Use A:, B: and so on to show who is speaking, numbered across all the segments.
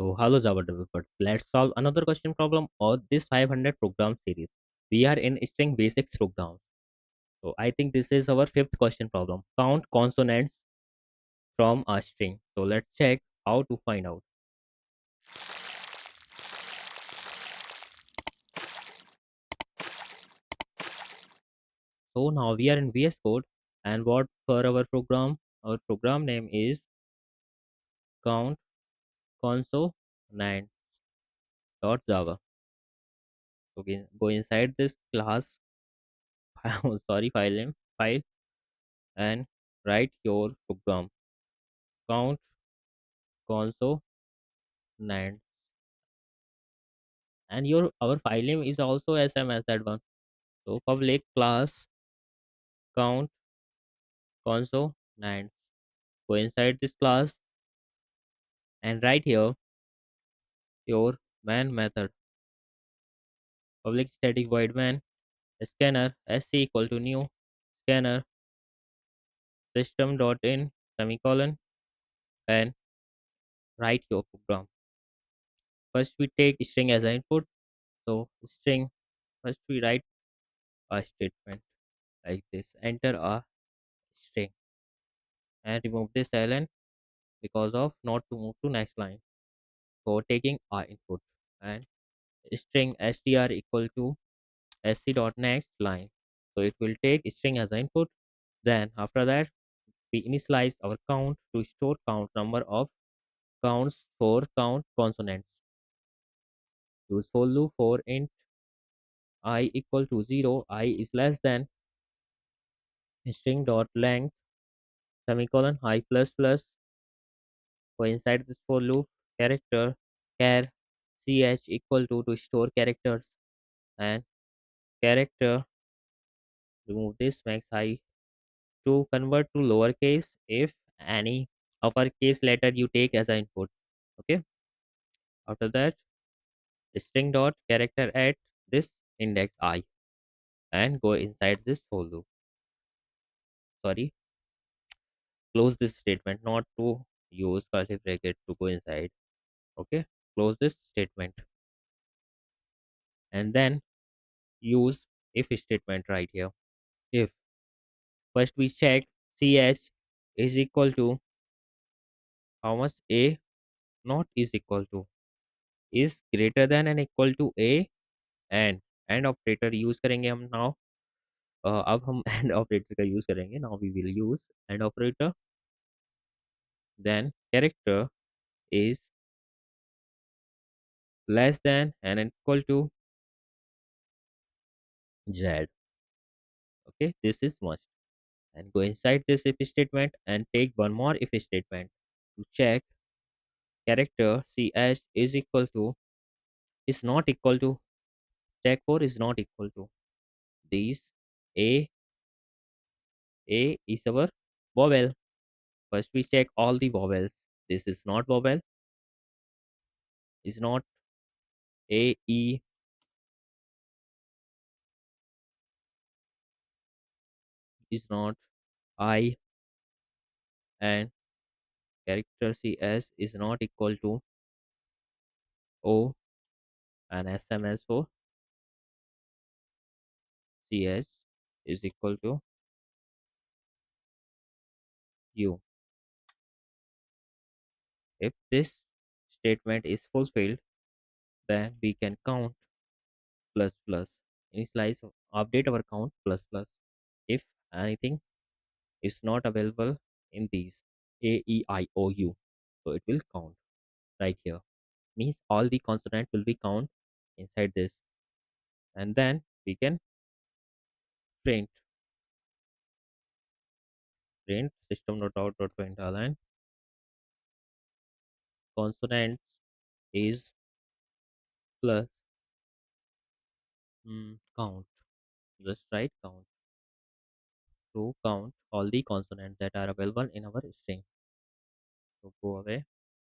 A: So hello Java developers, let's solve another question problem of this 500 program series. We are in string basics program. So I think this is our fifth question problem. Count consonants from a string. So let's check how to find out. So now we are in VS Code, and what for our program? Our program name is count consonants dot Java. So go inside this class, sorry, file and write your program. Count consonants, and your our file name is also same as that one. So public class count consonants. Go inside this class and write here your main method. Public static void main scanner sc equal to new scanner system dot in semicolon and write your program. First we take string as an input. So string, first we write a statement like this. Enter a string and remove this ln because of not to move to next line. For taking our input and string str equal to sc dot next line. So it will take string as an input. Then after that we initialize our count to store count number of counts for count consonants. Use for loop for int I equal to 0, I is less than string dot length semicolon I plus plus. For inside this for loop character char ch equal to store characters and character, remove this max I to convert to lowercase if any uppercase letter you take as an input. Okay, after that string dot character at this index I and go inside this for loop. Sorry, close this statement, not to use curly bracket to go inside. Okay, close this statement and then use if statement right here. If first we check ch is equal to how much a not is equal to is greater than and equal to a and and operator use करेंगे हम now. अब हम and operator का use करेंगे now we will use and operator then character is less than and equal to z. Okay, this is must and go inside this if statement and take one more if statement to check character ch is equal to is not equal to check for is not equal to these a is our vowel. First we check all the vowels. This is not vowel, is not a e, is not I, and character cs is not equal to o, and sms for cs is equal to u. If this statement is fulfilled, then we can count plus plus. Initialize update our count plus plus. If anything is not available in these a e I o u, so it will count right here. Means all the consonants will be count inside this, and then we can print system.out.println consonants is plus count. Just write count to count all the consonants that are available in our string. So go away,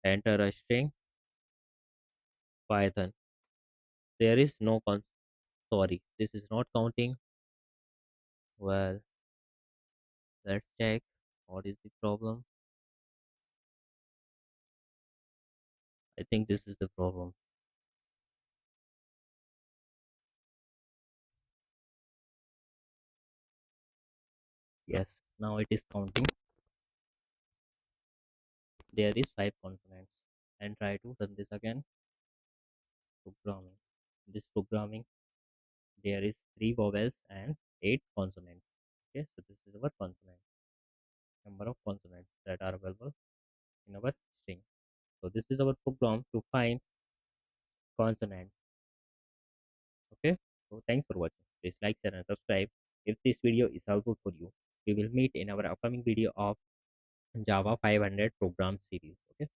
A: enter a string Python. There is no sorry, this is not counting. Well, let's check what is the problem. I think this is the problem. Yes, now it is counting. There is 5 consonants. And try to run this again. Programming. This programming, there is 3 vowels and 8 consonants. Okay, so this is our consonant number of consonants that are available in our string. So this is our program to find consonant. Okay, so thanks for watching. Please like, share, and subscribe if this video is helpful for you. We will meet in our upcoming video of Java 500 program series. Okay.